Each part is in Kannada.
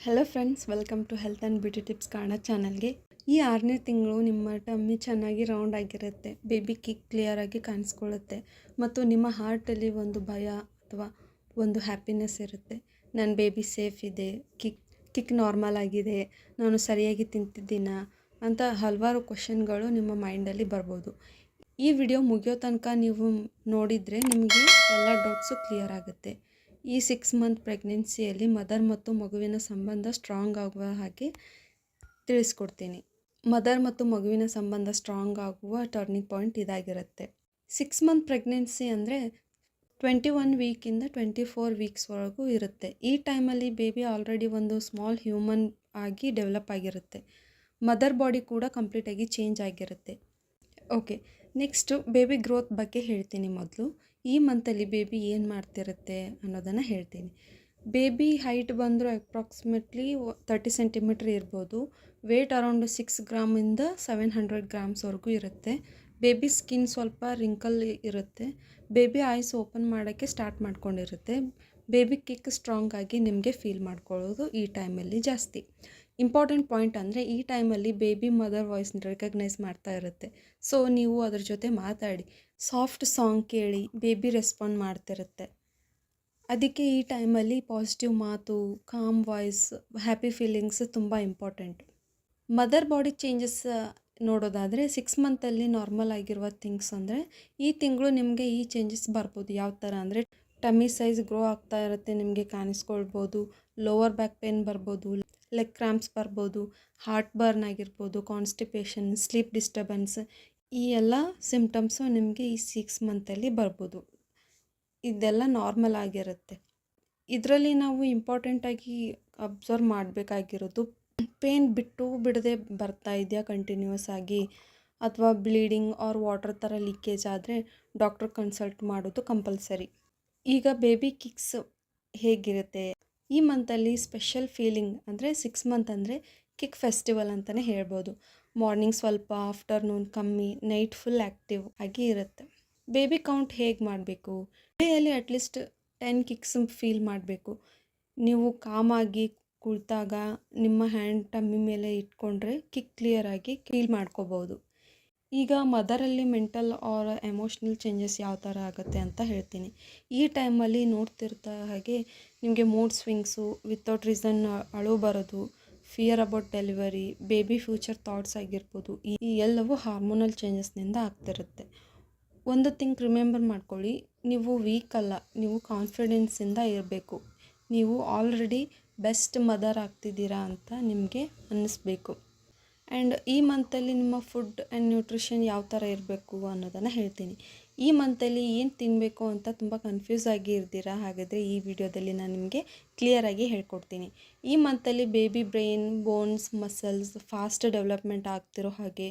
Hello friends, welcome to health and beauty tips ಕಾರಣ ಚಾನಲ್ಗೆ. ಈ 6ನೇ ತಿಂಗಳು ನಿಮ್ಮ ಟಮ್ಮಿ ಚೆನ್ನಾಗಿ ರೌಂಡ್ ಆಗಿರುತ್ತೆ, ಬೇಬಿ ಕಿಕ್ ಕ್ಲಿಯರಾಗಿ ಕಾಣಿಸ್ಕೊಳ್ಳುತ್ತೆ ಮತ್ತು ನಿಮ್ಮ ಹಾರ್ಟಲ್ಲಿ ಒಂದು ಭಯ ಅಥವಾ ಒಂದು ಹ್ಯಾಪಿನೆಸ್ ಇರುತ್ತೆ. ನನ್ನ ಬೇಬಿ ಸೇಫ್ ಇದೆ, ಕಿಕ್ ನಾರ್ಮಲ್ ಆಗಿದೆ, ನಾನು ಸರಿಯಾಗಿ ತಿಂತಿದ್ದೀನಾ ಅಂತ ಹಲವಾರು ಕ್ವಶನ್ಗಳು ನಿಮ್ಮ ಮೈಂಡಲ್ಲಿ ಬರ್ಬೋದು. ಈ ವಿಡಿಯೋ ಮುಗಿಯೋ ತನಕ ನೀವು ನೋಡಿದರೆ ನಿಮಗೆ ಎಲ್ಲ ಡೌಟ್ಸು ಕ್ಲಿಯರ್ ಆಗುತ್ತೆ. ಈ 6 ಮಂತ್ ಪ್ರೆಗ್ನೆನ್ಸಿಯಲ್ಲಿ ಮದರ್ ಮತ್ತು ಮಗುವಿನ ಸಂಬಂಧ ಸ್ಟ್ರಾಂಗ್ ಆಗುವ ಹಾಗೆ ತಿಳಿಸ್ಕೊಡ್ತೀನಿ. ಮದರ್ ಮತ್ತು ಮಗುವಿನ ಸಂಬಂಧ ಸ್ಟ್ರಾಂಗ್ ಆಗುವ ಟರ್ನಿಂಗ್ ಪಾಯಿಂಟ್ ಇದಾಗಿರುತ್ತೆ. 6 ಮಂತ್ ಪ್ರೆಗ್ನೆನ್ಸಿ ಅಂದರೆ 21 ವೀಕಿಂದ 24 ವೀಕ್ಸ್ವರೆಗೂ ಇರುತ್ತೆ. ಈ ಟೈಮಲ್ಲಿ ಬೇಬಿ ಆಲ್ರೆಡಿ ಒಂದು ಸ್ಮಾಲ್ ಹ್ಯೂಮನ್ ಆಗಿ ಡೆವಲಪ್ ಆಗಿರುತ್ತೆ. ಮದರ್ ಬಾಡಿ ಕೂಡ ಕಂಪ್ಲೀಟಾಗಿ ಚೇಂಜ್ ಆಗಿರುತ್ತೆ. ಓಕೆ, ನೆಕ್ಸ್ಟು ಬೇಬಿ ಗ್ರೋತ್ ಬಗ್ಗೆ ಹೇಳ್ತೀನಿ. ಮೊದಲು ಈ ಮಂತಲ್ಲಿ ಬೇಬಿ ಏನು ಮಾಡ್ತಿರುತ್ತೆ ಅನ್ನೋದನ್ನು ಹೇಳ್ತೀನಿ. ಬೇಬಿ ಹೈಟ್ ಬಂದರೂ ಅಪ್ರಾಕ್ಸಿಮೇಟ್ಲಿ 30 ಸೆಂಟಿಮೀಟ್ರ್ ಇರ್ಬೋದು. ವೇಟ್ ಅರೌಂಡ್ 6 ಗ್ರಾಮಿಂದ 700 ಗ್ರಾಮ್ಸ್ವರೆಗೂ ಇರುತ್ತೆ. ಬೇಬಿ ಸ್ಕಿನ್ ಸ್ವಲ್ಪ ರಿಂಕಲ್ ಇರುತ್ತೆ. ಬೇಬಿ ಐಸ್ ಓಪನ್ ಮಾಡೋಕ್ಕೆ ಸ್ಟಾರ್ಟ್ ಮಾಡ್ಕೊಂಡಿರುತ್ತೆ. ಬೇಬಿ ಕಿಕ್ ಸ್ಟ್ರಾಂಗ್ ಆಗಿ ನಿಮಗೆ ಫೀಲ್ ಮಾಡ್ಕೊಳ್ಳೋದು ಈ ಟೈಮಲ್ಲಿ ಜಾಸ್ತಿ. ಇಂಪಾರ್ಟೆಂಟ್ ಪಾಯಿಂಟ್ ಅಂದರೆ ಈ ಟೈಮಲ್ಲಿ ಬೇಬಿ ಮದರ್ ವಾಯ್ಸ್ನ ರೆಕಗ್ನೈಸ್ ಮಾಡ್ತಾ ಇರುತ್ತೆ. ಸೊ ನೀವು ಅದ್ರ ಜೊತೆ ಮಾತಾಡಿ, ಸಾಫ್ಟ್ ಸಾಂಗ್ ಕೇಳಿ, ಬೇಬಿ ರೆಸ್ಪಾಂಡ್ ಮಾಡ್ತಿರುತ್ತೆ. ಅದಕ್ಕೆ ಈ ಟೈಮಲ್ಲಿ ಪಾಸಿಟಿವ್ ಮಾತು, ಕಾಮ್ ವಾಯ್ಸ್, ಹ್ಯಾಪಿ ಫೀಲಿಂಗ್ಸ್ ತುಂಬ ಇಂಪಾರ್ಟೆಂಟ್. ಮದರ್ ಬಾಡಿ ಚೇಂಜಸ್ ನೋಡೋದಾದರೆ 6 ಮಂತಲ್ಲಿ ನಾರ್ಮಲ್ ಆಗಿರುವ ಥಿಂಗ್ಸ್ ಅಂದರೆ ಈ ತಿಂಗಳು ನಿಮಗೆ ಈ ಚೇಂಜಸ್ ಬರ್ಬೋದು. ಯಾವ ಥರ ಅಂದರೆ ಟಮ್ಮಿ ಸೈಜ್ ಗ್ರೋ ಆಗ್ತಾ ಇರುತ್ತೆ, ನಿಮಗೆ ಕಾಣಿಸ್ಕೊಳ್ಬೋದು. ಲೋವರ್ ಬ್ಯಾಕ್ ಪೇನ್ ಬರ್ಬೋದು, ಲೆಗ್ ಕ್ರ್ಯಾಂಪ್ಸ್ ಬರ್ಬೋದು, ಹಾರ್ಟ್ ಬರ್ನ್ ಆಗಿರ್ಬೋದು, ಕಾನ್ಸ್ಟಿಪೇಷನ್, ಸ್ಲೀಪ್ ಡಿಸ್ಟರ್ಬೆನ್ಸ್, ಈ ಎಲ್ಲ ಸಿಮ್ಟಮ್ಸು ನಿಮಗೆ ಈ 6 ಮಂತಲ್ಲಿ ಬರ್ಬೋದು. ಇದೆಲ್ಲ ನಾರ್ಮಲ್ ಆಗಿರುತ್ತೆ. ಇದರಲ್ಲಿ ನಾವು ಇಂಪಾರ್ಟೆಂಟಾಗಿ ಅಬ್ಸರ್ವ್ ಮಾಡಬೇಕಾಗಿರೋದು, ಪೇನ್ ಬಿಟ್ಟು ಬಿಡದೆ ಬರ್ತಾ ಇದೆಯಾ ಕಂಟಿನ್ಯೂಸ್ ಆಗಿ, ಅಥವಾ ಬ್ಲೀಡಿಂಗ್ ಆರ್ ವಾಟರ್ ಥರ ಲೀಕೇಜ್ ಆದರೆ ಡಾಕ್ಟರ್ ಕನ್ಸಲ್ಟ್ ಮಾಡೋದು ಕಂಪಲ್ಸರಿ. ಈಗ ಬೇಬಿ ಕಿಕ್ಸ್ ಹೇಗಿರುತ್ತೆ ಈ ಮಂತಲ್ಲಿ ಸ್ಪೆಷಲ್ ಫೀಲಿಂಗ್ ಅಂದರೆ 6 ಮಂತ್ ಅಂದರೆ ಕಿಕ್ ಫೆಸ್ಟಿವಲ್ ಅಂತಲೇ ಹೇಳ್ಬೋದು. ಮಾರ್ನಿಂಗ್ ಸ್ವಲ್ಪ, ಆಫ್ಟರ್ನೂನ್ ಕಮ್ಮಿ, ನೈಟ್ ಫುಲ್ ಆ್ಯಕ್ಟಿವ್ ಆಗಿ ಇರುತ್ತೆ. ಬೇಬಿ ಕೌಂಟ್ ಹೇಗೆ ಮಾಡಬೇಕು? ಡೇಯಲ್ಲಿ ಅಟ್ಲೀಸ್ಟ್ 10 ಕಿಕ್ಸ್ ಫೀಲ್ ಮಾಡಬೇಕು. ನೀವು ಕಾಮಾಗಿ ಕುಳಿತಾಗ ನಿಮ್ಮ ಹ್ಯಾಂಡ್ ಟಮ್ಮಿ ಮೇಲೆ ಇಟ್ಕೊಂಡ್ರೆ ಕಿಕ್ ಕ್ಲಿಯರಾಗಿ ಫೀಲ್ ಮಾಡ್ಕೋಬೋದು. ಈಗ ಮದರಲ್ಲಿ ಮೆಂಟಲ್ ಆರ್ ಎಮೋಷ್ನಲ್ ಚೇಂಜಸ್ ಯಾವ ಥರ ಆಗುತ್ತೆ ಅಂತ ಹೇಳ್ತೀನಿ. ಈ ಟೈಮಲ್ಲಿ ನೋಡ್ತಿರ್ತಾ ಹಾಗೆ ನಿಮಗೆ ಮೂಡ್ ಸ್ವಿಂಗ್ಸು, ವಿತೌಟ್ ರೀಸನ್ ಅಳು ಬರೋದು, fear about delivery, baby future thoughts ಆಗಿರ್ಬೋದು, ಈ ಎಲ್ಲವೂ ಹಾರ್ಮೋನಲ್ ಚೇಂಜಸ್ನಿಂದ ಆಗ್ತಿರುತ್ತೆ. ಒಂದು ಥಿಂಗ್ ರಿಮೆಂಬರ್ ಮಾಡ್ಕೊಳ್ಳಿ, ನೀವು ವೀಕ್ ಅಲ್ಲ, ನೀವು ಕಾನ್ಫಿಡೆನ್ಸಿಂದ ಇರಬೇಕು. ನೀವು ಆಲ್ರೆಡಿ ಬೆಸ್ಟ್ ಮದರ್ ಆಗ್ತಿದ್ದೀರಾ ಅಂತ ನಿಮಗೆ ಅನ್ನಿಸ್ಬೇಕು. ಆ್ಯಂಡ್ ಈ ಮಂತಲ್ಲಿ ನಿಮ್ಮ ಫುಡ್ ಆ್ಯಂಡ್ ನ್ಯೂಟ್ರಿಷನ್ ಯಾವ ಥರ ಇರಬೇಕು ಅನ್ನೋದನ್ನು ಹೇಳ್ತೀನಿ. ಈ ಮಂತಲ್ಲಿ ಏನು ತಿನ್ನಬೇಕು ಅಂತ ತುಂಬ ಕನ್ಫ್ಯೂಸ್ ಆಗಿ ಇರ್ತೀರಾ. ಹಾಗಾದರೆ ಈ ವಿಡಿಯೋದಲ್ಲಿ ನಾನು ನಿಮಗೆ ಕ್ಲಿಯರಾಗಿ ಹೇಳ್ಕೊಡ್ತೀನಿ. ಈ ಮಂತಲ್ಲಿ baby brain, bones, muscles fast development ಆಗ್ತಿರೋ ಹಾಗೆ,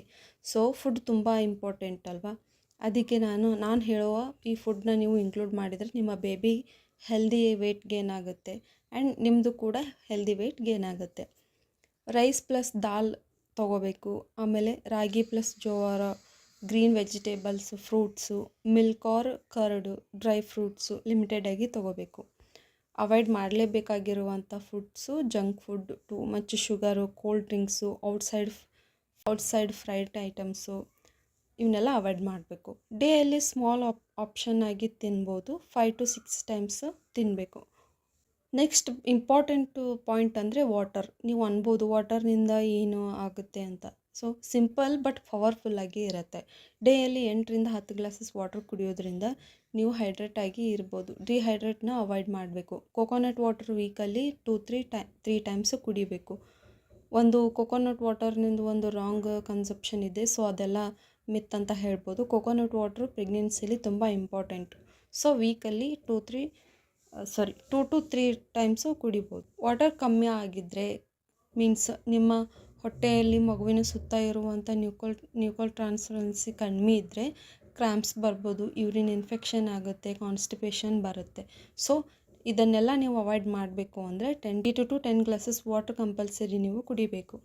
ಸೊ ಫುಡ್ ತುಂಬ ಇಂಪಾರ್ಟೆಂಟ್ ಅಲ್ವಾ. ಅದಕ್ಕೆ ನಾನು ಹೇಳುವ ಈ ಫುಡ್ನ ನೀವು ಇನ್ಕ್ಲೂಡ್ ಮಾಡಿದರೆ ನಿಮ್ಮ ಬೇಬಿ ಹೆಲ್ದಿ ವೆಯ್ಟ್ ಗೇನ್ ಆಗುತ್ತೆ ಆ್ಯಂಡ್ ನಿಮ್ಮದು ಕೂಡ ಹೆಲ್ದಿ ವೆಯ್ಟ್ ಗೇನ್ ಆಗುತ್ತೆ. ರೈಸ್ ಪ್ಲಸ್ ದಾಲ್ ತೊಗೋಬೇಕು. ಆಮೇಲೆ ರಾಗಿ ಪ್ಲಸ್ ಜೋವಾರ, green vegetables, fruits, milk or curd, dry fruits ಲಿಮಿಟೆಡಾಗಿ ತೊಗೋಬೇಕು. ಅವಾಯ್ಡ್ ಮಾಡಲೇಬೇಕಾಗಿರುವಂಥ foods junk food, too much sugar, cold drinks, outside fried items, ಇವನ್ನೆಲ್ಲ ಅವಾಯ್ಡ್ ಮಾಡಬೇಕು. ಡೇಯಲ್ಲಿ ಸ್ಮಾಲ್ ಆಪ್ಷನ್ ಆಗಿ ತಿನ್ಬೋದು. 5 to 6 ಟೈಮ್ಸ್ ತಿನ್ನಬೇಕು. ನೆಕ್ಸ್ಟ್ ಇಂಪಾರ್ಟೆಂಟು ಪಾಯಿಂಟ್ ಅಂದರೆ ವಾಟರ್. ನೀವು ಅನ್ಬೋದು ವಾಟರ್ನಿಂದ ಏನು ಆಗುತ್ತೆ ಅಂತ. ಸೊ ಸಿಂಪಲ್ ಬಟ್ ಪವರ್ಫುಲ್ಲಾಗಿ ಇರುತ್ತೆ. ಡೇಯಲ್ಲಿ 8ರಿಂದ 10 ಗ್ಲಾಸಸ್ ವಾಟರ್ ಕುಡಿಯೋದ್ರಿಂದ ನೀವು ಹೈಡ್ರೇಟ್ ಆಗಿ ಇರ್ಬೋದು. ಡಿಹೈಡ್ರೇಟ್ನ ಅವಾಯ್ಡ್ ಮಾಡಬೇಕು. ಕೊಕೊನಟ್ ವಾಟರ್ ವೀಕಲ್ಲಿ 2-3 ಟೈಮ್ಸು ಕುಡಿಬೇಕು. ಒಂದು ಕೊಕೊನಟ್ ವಾಟರ್ನಿಂದ ಒಂದು ರಾಂಗ್ ಕನ್ಸಪ್ಷನ್ ಇದೆ, ಸೊ ಅದೆಲ್ಲ ಮಿತ್ ಅಂತ ಹೇಳ್ಬೋದು. ಕೊಕೊನಟ್ ವಾಟ್ರು ಪ್ರೆಗ್ನೆನ್ಸಿಲಿ ತುಂಬ ಇಂಪಾರ್ಟೆಂಟ್. ಸೊ ವೀಕಲ್ಲಿ 2 to 3 ಟೈಮ್ಸು ಕುಡಿಬೋದು. ವಾಟರ್ ಕಮ್ಮಿ ಆಗಿದ್ದರೆ ಮೀನ್ಸ್ ನಿಮ್ಮ ಹೊಟ್ಟೆಯಲ್ಲಿ ಮಗುವಿನ ಸುತ್ತ ಇರುವಂಥ ನ್ಯೂಕಲ್ ಟ್ರಾನ್ಸ್ಫರೆನ್ಸಿ ಕಡಿಮೆ ಇದ್ದರೆ ಕ್ರ್ಯಾಂಪ್ಸ್ ಬರ್ಬೋದು, ಯೂರಿನ್ ಇನ್ಫೆಕ್ಷನ್ ಆಗುತ್ತೆ, ಕಾನ್ಸ್ಟಿಪೇಷನ್ ಬರುತ್ತೆ. ಸೊ ಇದನ್ನೆಲ್ಲ ನೀವು ಅವಾಯ್ಡ್ ಮಾಡಬೇಕು ಅಂದರೆ 10 to 10 ಗ್ಲಾಸಸ್ ವಾಟರ್ ಕಂಪಲ್ಸರಿ ನೀವು ಕುಡಿಬೇಕು.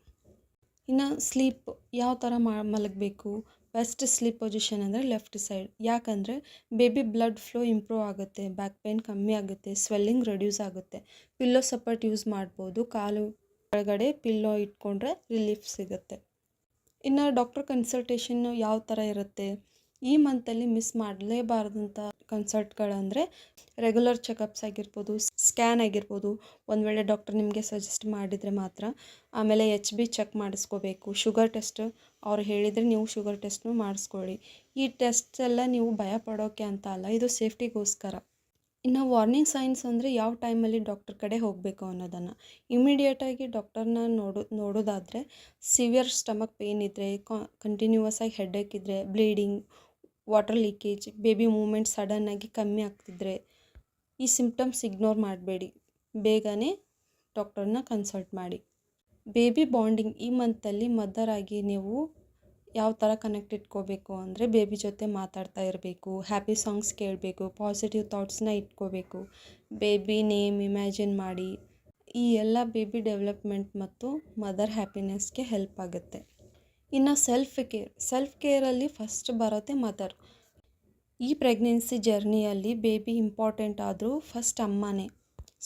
ಇನ್ನು ಸ್ಲೀಪ್ ಯಾವ ಥರ ಮಲಗಬೇಕು, ಬೆಸ್ಟ್ ಸ್ಲೀಪ್ ಪೊಸಿಷನ್ ಅಂದರೆ ಲೆಫ್ಟ್ ಸೈಡ್. ಯಾಕಂದರೆ ಬೇಬಿ ಬ್ಲಡ್ ಫ್ಲೋ ಇಂಪ್ರೂವ್ ಆಗುತ್ತೆ, ಬ್ಯಾಕ್ ಪೇನ್ ಕಮ್ಮಿ ಆಗುತ್ತೆ, ಸ್ವೆಲ್ಲಿಂಗ್ ರೆಡ್ಯೂಸ್ ಆಗುತ್ತೆ. ಪಿಲ್ಲೋ ಸಪೋರ್ಟ್ ಯೂಸ್ ಮಾಡ್ಬೋದು, ಕಾಲು ಕೆಳಗಡೆ ಪಿಲ್ಲೋ ಇಟ್ಕೊಂಡ್ರೆ ರಿಲೀಫ್ ಸಿಗುತ್ತೆ. ಇನ್ನು ಡಾಕ್ಟರ್ ಕನ್ಸಲ್ಟೇಷನ್ ಯಾವ ಥರ ಇರುತ್ತೆ? ಈ ಮಂತಲ್ಲಿ ಮಿಸ್ ಮಾಡಲೇಬಾರ್ದಂಥ ಕನ್ಸಲ್ಟ್ಗಳಂದರೆ ರೆಗ್ಯುಲರ್ ಚೆಕಪ್ಸ್ ಆಗಿರ್ಬೋದು, ಸ್ಕ್ಯಾನ್ ಆಗಿರ್ಬೋದು, ಒಂದು ವೇಳೆ ಡಾಕ್ಟರ್ ನಿಮಗೆ ಸಜೆಸ್ಟ್ ಮಾಡಿದರೆ ಮಾತ್ರ. ಆಮೇಲೆ HB ಚೆಕ್ ಮಾಡಿಸ್ಕೋಬೇಕು, ಶುಗರ್ ಟೆಸ್ಟ್ ಅವ್ರು ಹೇಳಿದರೆ ನೀವು ಶುಗರ್ ಟೆಸ್ಟ್ನು ಮಾಡಿಸ್ಕೊಳ್ಳಿ. ಈ ಟೆಸ್ಟ್ ಎಲ್ಲ ನೀವು ಭಯ ಪಡೋಕ್ಕೆ ಅಂತ ಅಲ್ಲ, ಇದು ಸೇಫ್ಟಿಗೋಸ್ಕರ. ಇನ್ನು ವಾರ್ನಿಂಗ್ ಸೈನ್ಸ್ ಅಂದರೆ ಯಾವ ಟೈಮಲ್ಲಿ ಡಾಕ್ಟರ್ ಕಡೆ ಹೋಗಬೇಕು ಅನ್ನೋದನ್ನು. ಇಮಿಡಿಯೇಟಾಗಿ ಡಾಕ್ಟರ್ನ ನೋಡೋದಾದರೆ ಸಿವಿಯರ್ ಸ್ಟಮಕ್ ಪೇಯ್ನ್ ಇದ್ದರೆ, ಕಂಟಿನ್ಯೂವಸ್ ಆಗಿ ಹೆಡ್ಏಕ್ ಇದ್ದರೆ, bleeding, water leakage, baby movement ಸಡನ್ನಾಗಿ ಕಮ್ಮಿ ಆಗ್ತಿದ್ರೆ, ಈ ಸಿಂಪ್ಟಮ್ಸ್ ಇಗ್ನೋರ್ ಮಾಡಬೇಡಿ, ಬೇಗನೆ ಡಾಕ್ಟರ್ನ ಕನ್ಸಲ್ಟ್ ಮಾಡಿ. ಬೇಬಿ ಬಾಂಡಿಂಗ್ ಈ ಮಂತಲ್ಲಿ ಮದರ್ ಆಗಿ ನೀವು ಯಾವ ಥರ ಕನೆಕ್ಟ್ ಇಟ್ಕೋಬೇಕು ಅಂದರೆ ಬೇಬಿ ಜೊತೆ ಮಾತಾಡ್ತಾ ಇರಬೇಕು, ಹ್ಯಾಪಿ ಸಾಂಗ್ಸ್ ಕೇಳಬೇಕು, ಪಾಸಿಟಿವ್ ಥಾಟ್ಸ್ನ ಇಟ್ಕೋಬೇಕು, ಬೇಬಿ ನೇಮ್ ಇಮ್ಯಾಜಿನ್ ಮಾಡಿ. ಈ ಎಲ್ಲ ಬೇಬಿ ಡೆವಲಪ್ಮೆಂಟ್ ಮತ್ತು ಮದರ್ ಹ್ಯಾಪಿನೆಸ್ಗೆ ಹೆಲ್ಪ್ ಆಗುತ್ತೆ. ಇನ್ನು ಸೆಲ್ಫ್ ಕೇರಲ್ಲಿ ಫಸ್ಟ್ ಬರುತ್ತೆ ಮದರ್. ಈ ಪ್ರೆಗ್ನೆನ್ಸಿ ಜರ್ನಿಯಲ್ಲಿ ಬೇಬಿ ಇಂಪಾರ್ಟೆಂಟ್ ಆದರೂ ಫಸ್ಟ್ ಅಮ್ಮನೇ.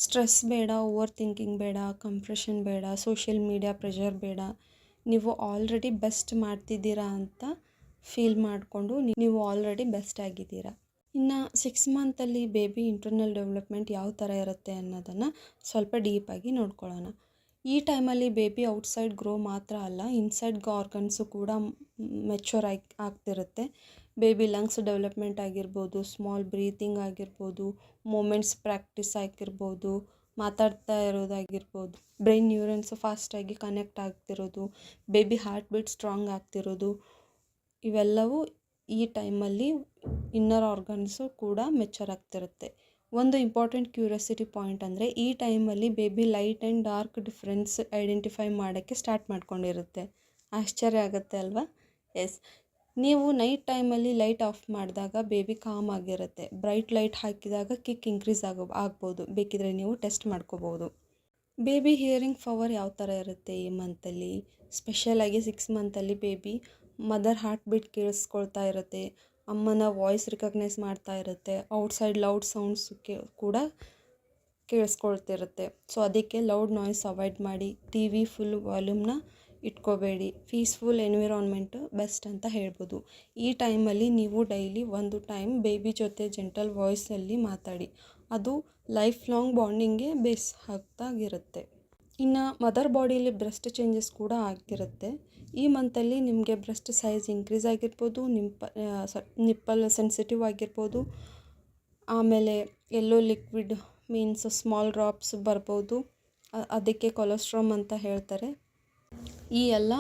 ಸ್ಟ್ರೆಸ್ ಬೇಡ, ಓವರ್ ಥಿಂಕಿಂಗ್ ಬೇಡ, ಕಂಪ್ರೆಷನ್ ಬೇಡ, ಸೋಷಿಯಲ್ ಮೀಡಿಯಾ ಪ್ರೆಷರ್ ಬೇಡ. ನೀವು ಆಲ್ರೆಡಿ ಬೆಸ್ಟ್ ಮಾಡ್ತಿದ್ದೀರಾ ಅಂತ ಫೀಲ್ ಮಾಡಿಕೊಂಡು ನೀವು ಆಲ್ರೆಡಿ ಬೆಸ್ಟ್ ಆಗಿದ್ದೀರಾ. ಇನ್ನು 6 ಮಂತಲ್ಲಿ ಬೇಬಿ ಇಂಟರ್ನಲ್ ಡೆವಲಪ್ಮೆಂಟ್ ಯಾವ ಥರ ಇರುತ್ತೆ ಅನ್ನೋದನ್ನು ಸ್ವಲ್ಪ ಡೀಪಾಗಿ ನೋಡ್ಕೊಳ್ಳೋಣ. ಈ ಟೈಮಲ್ಲಿ ಬೇಬಿ ಔಟ್ಸೈಡ್ ಗ್ರೋ ಮಾತ್ರ ಅಲ್ಲ, ಇನ್ಸೈಡ್ ಆರ್ಗನ್ಸು ಕೂಡ ಮೆಚ್ಯೂರ್ ಆಗ್ತಿರುತ್ತೆ. ಬೇಬಿ ಲಂಗ್ಸ್ ಡೆವಲಪ್ಮೆಂಟ್ ಆಗಿರ್ಬೋದು, ಸ್ಮಾಲ್ ಬ್ರೀತಿಂಗ್ ಆಗಿರ್ಬೋದು, ಮೂಮೆಂಟ್ಸ್ ಪ್ರಾಕ್ಟೀಸ್ ಆಗಿರ್ಬೋದು, ಮಾತಾಡ್ತಾ ಇರೋದಾಗಿರ್ಬೋದು, ಬ್ರೈನ್ ನ್ಯೂರನ್ಸ್ ಫಾಸ್ಟಾಗಿ ಕನೆಕ್ಟ್ ಆಗ್ತಿರೋದು, ಬೇಬಿ ಹಾರ್ಟ್ ಬೀಟ್ ಸ್ಟ್ರಾಂಗ್ ಆಗ್ತಿರೋದು, ಇವೆಲ್ಲವೂ ಈ ಟೈಮಲ್ಲಿ ಇನ್ನರ್ ಆರ್ಗನ್ಸು ಕೂಡ ಮೆಚ್ಯೂರ್ ಆಗ್ತಿರುತ್ತೆ. ಒಂದು ಇಂಪಾರ್ಟೆಂಟ್ ಕ್ಯೂರಿಯಾಸಿಟಿ ಪಾಯಿಂಟ್ ಅಂದರೆ ಈ ಟೈಮಲ್ಲಿ baby light and dark difference identify ಮಾಡೋಕ್ಕೆ ಸ್ಟಾರ್ಟ್ ಮಾಡ್ಕೊಂಡಿರುತ್ತೆ. ಆಶ್ಚರ್ಯ ಆಗುತ್ತೆ ಅಲ್ವಾ? ಎಸ್, ನೀವು ನೈಟ್ ಟೈಮಲ್ಲಿ ಲೈಟ್ ಆಫ್ ಮಾಡಿದಾಗ ಬೇಬಿ ಕಾಮ್ ಆಗಿರುತ್ತೆ. ಬ್ರೈಟ್ ಲೈಟ್ ಹಾಕಿದಾಗ ಕಿಕ್ ಇನ್ಕ್ರೀಸ್ ಆಗ್ಬೋದು. ಬೇಕಿದ್ರೆ ನೀವು ಟೆಸ್ಟ್ ಮಾಡ್ಕೋಬೋದು. ಬೇಬಿ ಹಿಯರಿಂಗ್ ಪವರ್ ಯಾವ ಥರ ಇರುತ್ತೆ ಈ ಮಂತಲ್ಲಿ? ಸ್ಪೆಷಲಾಗಿ 6 ಮಂತಲ್ಲಿ ಬೇಬಿ ಮದರ್ ಹಾರ್ಟ್ ಬೀಟ್ ಕೇಳಿಸ್ಕೊಳ್ತಾ ಇರುತ್ತೆ, ಅಮ್ಮನ ವಾಯ್ಸ್ ರಿಕಗ್ನೈಸ್ ಮಾಡ್ತಾ ಇರುತ್ತೆ, ಔಟ್ಸೈಡ್ ಲೌಡ್ ಸೌಂಡ್ಸ್ ಕೂಡ ಕೇಳಿಸ್ಕೊಳ್ತಿರುತ್ತೆ. ಸೊ ಅದಕ್ಕೆ ಲೌಡ್ ನಾಯ್ಸ್ ಅವಾಯ್ಡ್ ಮಾಡಿ, TV ಫುಲ್ ವಾಲ್ಯೂಮ್ನ ಇಟ್ಕೋಬೇಡಿ. ಪೀಸ್ಫುಲ್ ಎನ್ವಿರಾನ್ಮೆಂಟು ಬೆಸ್ಟ್ ಅಂತ ಹೇಳ್ಬೋದು. ಈ ಟೈಮಲ್ಲಿ ನೀವು ಡೈಲಿ ಒಂದು ಟೈಮ್ ಬೇಬಿ ಜೊತೆ ಜೆಂಟಲ್ ವಾಯ್ಸಲ್ಲಿ ಮಾತಾಡಿ, ಅದು ಲೈಫ್ ಲಾಂಗ್ ಬಾಂಡಿಂಗ್ಗೆ ಬೇಸ್ ಆಗ್ತಾಗಿರುತ್ತೆ. ಇನ್ನು ಮದರ್ ಬಾಡಿಯಲ್ಲಿ ಬ್ರೆಸ್ಟ್ ಚೇಂಜಸ್ ಕೂಡ ಆಗಿರುತ್ತೆ. ಈ ಮಂತಲ್ಲಿ ನಿಮಗೆ ಬ್ರೆಸ್ಟ್ ಸೈಜ್ ಇನ್ಕ್ರೀಸ್ ಆಗಿರ್ಬೋದು, ನಿಪ್ಪಲ್ ಸೆನ್ಸಿಟಿವ್ ಆಗಿರ್ಬೋದು, ಆಮೇಲೆ ಎಲ್ಲೋ ಲಿಕ್ವಿಡ್ ಮೀನ್ಸ್ ಸ್ಮಾಲ್ ಡ್ರಾಪ್ಸ್ ಬರ್ಬೋದು. ಅದಕ್ಕೆ ಕೊಲೆಸ್ಟ್ರಾಮ್ ಅಂತ ಹೇಳ್ತಾರೆ. ಈ ಎಲ್ಲ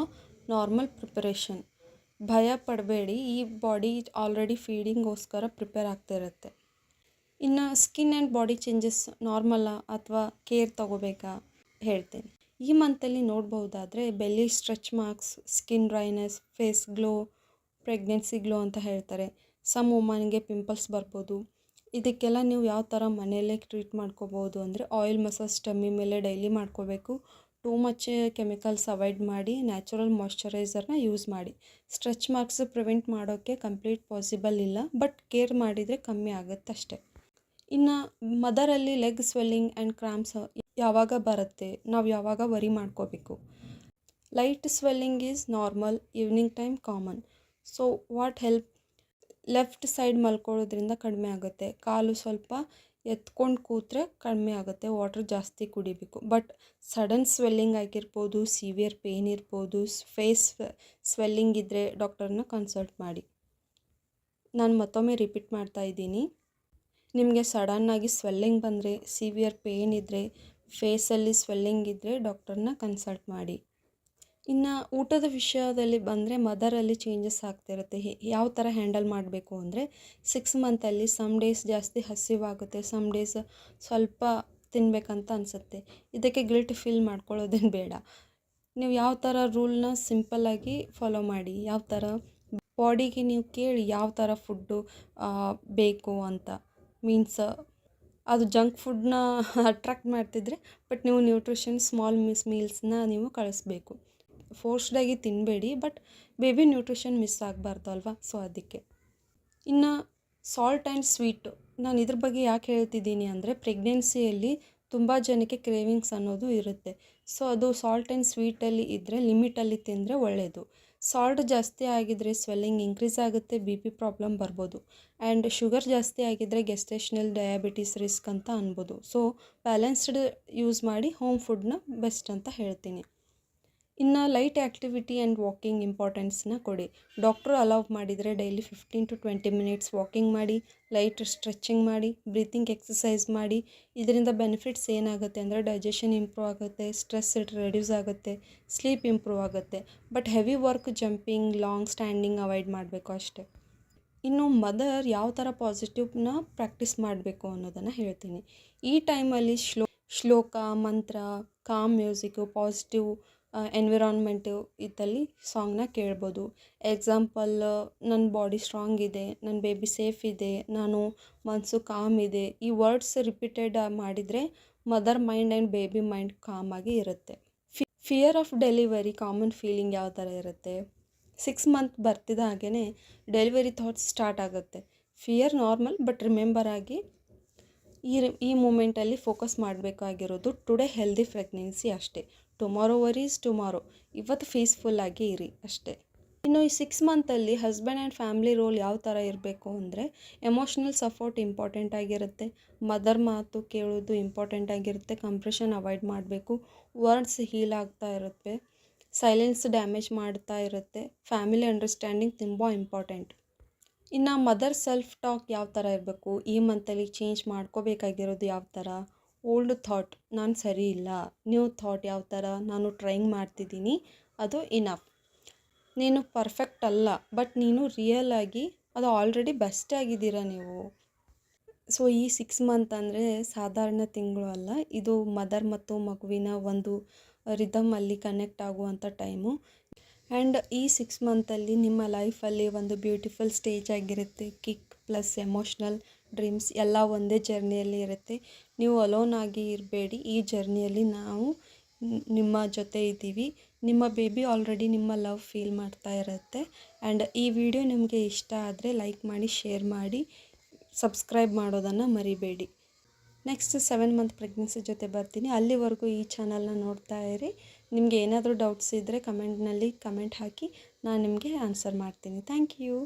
ನಾರ್ಮಲ್ ಪ್ರಿಪರೇಷನ್, ಭಯ ಪಡಬೇಡಿ, ಈ ಬಾಡಿ ಆಲ್ರೆಡಿ ಫೀಡಿಂಗೋಸ್ಕರ ಪ್ರಿಪೇರ್ ಆಗ್ತಿರುತ್ತೆ. ಇನ್ನು ಸ್ಕಿನ್ ಆ್ಯಂಡ್ ಬಾಡಿ ಚೇಂಜಸ್ ನಾರ್ಮಲ್ಲ ಅಥವಾ ಕೇರ್ ತಗೋಬೇಕಾ ಹೇಳ್ತೇನೆ. ಈ ಮಂತಲ್ಲಿ ನೋಡ್ಬಹುದಾದರೆ belly stretch marks, skin dryness, face glow, pregnancy glow ಅಂತ ಹೇಳ್ತಾರೆ. ಸಮ್ ವುಮನ್ಗೆ ಪಿಂಪಲ್ಸ್ ಬರ್ಬೋದು. ಇದಕ್ಕೆಲ್ಲ ನೀವು ಯಾವ ಥರ ಮನೆಯಲ್ಲೇ ಟ್ರೀಟ್ ಮಾಡ್ಕೋಬೋದು ಅಂದರೆ ಆಯಿಲ್ ಮಸಾಜ್ ಟಮ್ಮಿ ಮೇಲೆ ಡೈಲಿ ಮಾಡ್ಕೋಬೇಕು. ಟೂ ಮಚ್ ಕೆಮಿಕಲ್ಸ್ ಅವಾಯ್ಡ್ ಮಾಡಿ, ನ್ಯಾಚುರಲ್ ಮಾಯ್ಶ್ಚರೈಸರ್ನ ಯೂಸ್ ಮಾಡಿ. ಸ್ಟ್ರೆಚ್ ಮಾರ್ಕ್ಸ್ ಪ್ರಿವೆಂಟ್ ಮಾಡೋಕ್ಕೆ ಕಂಪ್ಲೀಟ್ ಪಾಸಿಬಲ್ ಇಲ್ಲ, ಬಟ್ ಕೇರ್ ಮಾಡಿದರೆ ಕಮ್ಮಿ ಆಗುತ್ತೆ ಅಷ್ಟೆ. ಇನ್ನು ಮದರಲ್ಲಿ ಲೆಗ್ ಸ್ವೆಲ್ಲಿಂಗ್ ಆ್ಯಂಡ್ ಕ್ರಾಂಪ್ಸ್ ಯಾವಾಗ ಬರುತ್ತೆ, ನಾವು ಯಾವಾಗ ವರಿ ಮಾಡ್ಕೋಬೇಕು? Light swelling is normal, evening time common. So what help? Left side ಮಲ್ಕೊಳ್ಳೋದ್ರಿಂದ ಕಡಿಮೆ ಆಗುತ್ತೆ. ಕಾಲು ಸ್ವಲ್ಪ ಎತ್ಕೊಂಡು ಕೂತ್ರೆ ಕಡಿಮೆ ಆಗುತ್ತೆ. ವಾಟರ್ ಜಾಸ್ತಿ ಕುಡಿಬೇಕು. ಬಟ್ ಸಡನ್ ಸ್ವೆಲ್ಲಿಂಗ್ ಆಗಿರ್ಬೋದು, ಸಿವಿಯರ್ ಪೇಯ್ನ್ ಇರ್ಬೋದು, ಫೇಸ್ ಸ್ವೆಲ್ಲಿಂಗ್ ಇದ್ದರೆ ಡಾಕ್ಟರ್ನ ಕನ್ಸಲ್ಟ್ ಮಾಡಿ. ನಾನು ಮತ್ತೊಮ್ಮೆ ರಿಪೀಟ್ ಮಾಡ್ತಾ ಇದ್ದೀನಿ, ನಿಮಗೆ ಸಡನ್ನಾಗಿ ಸ್ವೆಲ್ಲಿಂಗ್ ಬಂದರೆ, ಸಿವಿಯರ್ ಪೇಯ್ನ್ ಇದ್ದರೆ, ಫೇಸಲ್ಲಿ ಸ್ವೆಲ್ಲಿಂಗ್ ಇದ್ದರೆ ಡಾಕ್ಟರ್ನ ಕನ್ಸಲ್ಟ್ ಮಾಡಿ. ಇನ್ನು ಊಟದ ವಿಷಯದಲ್ಲಿ ಬಂದರೆ ಮದರಲ್ಲಿ ಚೇಂಜಸ್ ಆಗ್ತಿರುತ್ತೆ. ಯಾವ ಥರ ಹ್ಯಾಂಡಲ್ ಮಾಡಬೇಕು ಅಂದರೆ 6 ಮಂತಲ್ಲಿ ಸಮ್ ಡೇಸ್ ಜಾಸ್ತಿ ಹಸಿವಾಗುತ್ತೆ, ಸಮ್ ಡೇಸ್ ಸ್ವಲ್ಪ ತಿನ್ನಬೇಕಂತ ಅನಿಸುತ್ತೆ. ಇದಕ್ಕೆ ಗಿಲ್ಟ್ ಫೀಲ್ ಮಾಡ್ಕೊಳ್ಳೋದೇನು ಬೇಡ. ನೀವು ಯಾವ ಥರ ರೂಲ್ನ ಸಿಂಪಲ್ಲಾಗಿ ಫಾಲೋ ಮಾಡಿ, ಯಾವ ಥರ ಬಾಡಿಗೆ ನೀವು ಕೇಳಿ ಯಾವ ಥರ ಫುಡ್ಡು ಬೇಕು ಅಂತ. ಮೀನ್ಸ್ ಅದು ಜಂಕ್ ಫುಡ್ನ ಅಟ್ರಾಕ್ಟ್ ಮಾಡ್ತಿದ್ರೆ, ಬಟ್ ನೀವು ನ್ಯೂಟ್ರಿಷನ್ ಸ್ಮಾಲ್ ಮೀಲ್ಸ್ನ ನೀವು ಕಳಿಸ್ಬೇಕು. ಫೋರ್ಸ್ಡಾಗಿ ತಿನ್ನಬೇಡಿ, ಬಟ್ ಬೇಬಿ ನ್ಯೂಟ್ರಿಷನ್ ಮಿಸ್ ಆಗಬಾರ್ದು ಅಲ್ವಾ, ಸೊ ಅದಕ್ಕೆ. ಇನ್ನು ಸಾಲ್ಟ್ ಆ್ಯಂಡ್ ಸ್ವೀಟು, ನಾನು ಇದ್ರ ಬಗ್ಗೆ ಯಾಕೆ ಹೇಳ್ತಿದ್ದೀನಿ ಅಂದರೆ, ಪ್ರೆಗ್ನೆನ್ಸಿಯಲ್ಲಿ ತುಂಬ ಜನಕ್ಕೆ ಕ್ರೇವಿಂಗ್ಸ್ ಅನ್ನೋದು ಇರುತ್ತೆ. ಸೊ ಅದು ಸಾಲ್ಟ್ ಆ್ಯಂಡ್ ಸ್ವೀಟಲ್ಲಿ ಇದ್ದರೆ ಲಿಮಿಟಲ್ಲಿ ತಿಂದರೆ ಒಳ್ಳೆಯದು. ಸಾಲ್ಟ್ ಜಾಸ್ತಿ ಆಗಿದ್ದರೆ ಸ್ವೆಲ್ಲಿಂಗ್ ಇನ್ಕ್ರೀಸ್ ಆಗುತ್ತೆ, ಬಿ ಪಿ ಪ್ರಾಬ್ಲಮ್ ಬರ್ಬೋದು. ಆ್ಯಂಡ್ ಶುಗರ್ ಜಾಸ್ತಿ ಆಗಿದ್ದರೆ ಗೆಸ್ಟೇಷನಲ್ ಡಯಾಬಿಟಿಸ್ ರಿಸ್ಕ್ ಅಂತ ಅನ್ಬೋದು. ಸೊ ಬ್ಯಾಲೆನ್ಸ್ಡ್ ಯೂಸ್ ಮಾಡಿ ಹೋಮ್ ಫುಡ್ನ ಬೆಸ್ಟ್ ಅಂತ ಹೇಳ್ತೀನಿ. ಇನ್ನು ಲೈಟ್ ಆ್ಯಕ್ಟಿವಿಟಿ ಆ್ಯಂಡ್ ವಾಕಿಂಗ್ ಇಂಪಾರ್ಟೆನ್ಸ್ನ ಕೊಡಿ. ಡಾಕ್ಟ್ರು ಅಲೌ ಮಾಡಿದರೆ ಡೈಲಿ 15 to 20 ಮಿನಿಟ್ಸ್ ವಾಕಿಂಗ್ ಮಾಡಿ, ಲೈಟ್ ಸ್ಟ್ರೆಚಿಂಗ್ ಮಾಡಿ, ಬ್ರೀತಿಂಗ್ ಎಕ್ಸಸೈಸ್ ಮಾಡಿ. ಇದರಿಂದ ಬೆನಿಫಿಟ್ಸ್ ಏನಾಗುತ್ತೆ ಅಂದರೆ ಡೈಜೆಷನ್ ಇಂಪ್ರೂವ್ ಆಗುತ್ತೆ, ಸ್ಟ್ರೆಸ್ ರೆಡ್ಯೂಸ್ ಆಗುತ್ತೆ, ಸ್ಲೀಪ್ ಇಂಪ್ರೂವ್ ಆಗುತ್ತೆ. But heavy work, jumping, long standing avoid ಮಾಡಬೇಕು ಅಷ್ಟೇ. ಇನ್ನು ಮದರ್ ಯಾವ ಥರ ಪಾಸಿಟಿವ್ನ ಪ್ರಾಕ್ಟೀಸ್ ಮಾಡಬೇಕು ಅನ್ನೋದನ್ನು ಹೇಳ್ತೀನಿ. ಈ ಟೈಮಲ್ಲಿ ಶ್ಲೋಕ, ಮಂತ್ರ, ಕಾಮ್ ಮ್ಯೂಸಿಕ್ಕು, ಪಾಸಿಟಿವ್ ಎನ್ವಿರಾನ್ಮೆಂಟು ಇದ್ದಲ್ಲಿ ಸಾಂಗ್ನ ಕೇಳ್ಬೋದು. ಎಕ್ಸಾಂಪಲ್, ನನ್ನ ಬಾಡಿ ಸ್ಟ್ರಾಂಗ್ ಇದೆ, ನನ್ನ ಬೇಬಿ ಸೇಫ್ ಇದೆ, ನಾನು ಮನಸ್ಸು ಕಾಮ್ ಇದೆ. ಈ ವರ್ಡ್ಸ್ ರಿಪೀಟೆಡ್ ಮಾಡಿದರೆ mother mind and baby mind com ಆಗಿ ಇರುತ್ತೆ. Fear of delivery common feeling ಯಾವ ಥರ ಇರುತ್ತೆ? 6 ಮಂತ್ ಬರ್ತಿದ್ದ ಹಾಗೇ ಡೆಲಿವರಿ ಥಾಟ್ಸ್ ಸ್ಟಾರ್ಟ್ ಆಗುತ್ತೆ. ಫಿಯರ್ ನಾರ್ಮಲ್, ಬಟ್ ರಿಮೆಂಬರ್ ಆಗಿ ಈ ಮೂಮೆಂಟಲ್ಲಿ ಫೋಕಸ್ ಮಾಡಬೇಕಾಗಿರೋದು ಟುಡೇ ಹೆಲ್ದಿ ಪ್ರೆಗ್ನೆನ್ಸಿ ಅಷ್ಟೇ. ಟುಮಾರೋ ವರೀಸ್ ಟುಮಾರೋ, ಇವತ್ತು ಪೀಸ್ಫುಲ್ಲಾಗಿ ಇರಿ ಅಷ್ಟೇ. ಇನ್ನು ಈ 6 ಮಂತಲ್ಲಿ ಹಸ್ಬೆಂಡ್ ಆ್ಯಂಡ್ ಫ್ಯಾಮಿಲಿ ರೋಲ್ ಯಾವ ಥರ ಇರಬೇಕು ಅಂದರೆ, ಎಮೋಷ್ನಲ್ ಸಪೋರ್ಟ್ ಇಂಪಾರ್ಟೆಂಟ್ ಆಗಿರುತ್ತೆ, ಮದರ್ ಮಾತು ಕೇಳೋದು ಇಂಪಾರ್ಟೆಂಟ್ ಆಗಿರುತ್ತೆ, ಕಂಪ್ರೆಷನ್ ಅವಾಯ್ಡ್ ಮಾಡಬೇಕು, ವರ್ಡ್ಸ್ ಹೀಲ್ ಆಗ್ತಾ ಇರುತ್ತೆ, ಸೈಲೆನ್ಸ್ ಡ್ಯಾಮೇಜ್ ಮಾಡ್ತಾ ಇರುತ್ತೆ, ಫ್ಯಾಮಿಲಿ ಅಂಡರ್ಸ್ಟ್ಯಾಂಡಿಂಗ್ ತುಂಬ ಇಂಪಾರ್ಟೆಂಟ್. ಇನ್ನು ಮದರ್ ಸೆಲ್ಫ್ ಟಾಕ್ ಯಾವ ಥರ ಇರಬೇಕು? ಈ ಮಂತಲ್ಲಿ ಚೇಂಜ್ ಮಾಡ್ಕೋಬೇಕಾಗಿರೋದು ಯಾವ ಥರ? ಓಲ್ಡ್ ಥಾಟ್, ನಾನು ಸರಿ ಇಲ್ಲ. ನ್ಯೂ ಥಾಟ್ ಯಾವ ಥರ? ನಾನು ಟ್ರೈಂಗ್ ಮಾಡ್ತಿದ್ದೀನಿ, ಅದು ಇನಫ್. ನೀನು ಪರ್ಫೆಕ್ಟ್ ಅಲ್ಲ, ಬಟ್ ನೀನು ರಿಯಲ್ ಆಗಿ ಅದು ಆಲ್ರೆಡಿ ಬೆಸ್ಟ್ ಆಗಿದ್ದೀರಾ ನೀವು. ಸೊ ಈ 6 ಮಂತ್ ಅಂದರೆ ಸಾಧಾರಣ ತಿಂಗಳು ಅಲ್ಲ, ಇದು ಮದರ್ ಮತ್ತು ಮಗುವಿನ ಒಂದು ರಿದಮಲ್ಲಿ ಕನೆಕ್ಟ್ ಆಗುವಂಥ ಟೈಮು. ಆ್ಯಂಡ್ ಈ 6 ಮಂತಲ್ಲಿ ನಿಮ್ಮ ಲೈಫಲ್ಲಿ ಒಂದು ಬ್ಯೂಟಿಫುಲ್ ಸ್ಟೇಜ್ ಆಗಿರುತ್ತೆ. ಕಿಕ್ ಪ್ಲಸ್ ಎಮೋಷ್ನಲ್ ಡ್ರೀಮ್ಸ್ ಎಲ್ಲ ಒಂದೇ ಜರ್ನಿಯಲ್ಲಿ ಇರುತ್ತೆ. ನೀವು ಅಲೋನ್ ಆಗಿ ಇರಬೇಡಿ, ಈ ಜರ್ನಿಯಲ್ಲಿ ನಾವು ನಿಮ್ಮ ಜೊತೆ ಇದ್ದೀವಿ. ನಿಮ್ಮ ಬೇಬಿ ಆಲ್ರೆಡಿ ನಿಮ್ಮ ಲವ್ ಫೀಲ್ ಮಾಡ್ತಾ ಇರುತ್ತೆ. ಆ್ಯಂಡ್ ಈ ವಿಡಿಯೋ ನಿಮಗೆ ಇಷ್ಟ ಆದರೆ ಲೈಕ್ ಮಾಡಿ, ಶೇರ್ ಮಾಡಿ, ಸಬ್ಸ್ಕ್ರೈಬ್ ಮಾಡೋದನ್ನು ಮರಿಬೇಡಿ. ನೆಕ್ಸ್ಟ್ 7 ಮಂತ್ ಪ್ರೆಗ್ನೆನ್ಸಿ ಜೊತೆ ಬರ್ತೀನಿ. ಅಲ್ಲಿವರೆಗೂ ಈ ಚಾನಲ್ನ ನೋಡ್ತಾ ಇರಿ. ನಿಮಗೆ ಏನಾದರೂ ಡೌಟ್ಸ್ ಇದ್ದರೆ ಕಮೆಂಟ್ನಲ್ಲಿ ಕಮೆಂಟ್ ಹಾಕಿ, ನಾನು ನಿಮಗೆ ಆನ್ಸರ್ ಮಾಡ್ತೀನಿ. Thank you.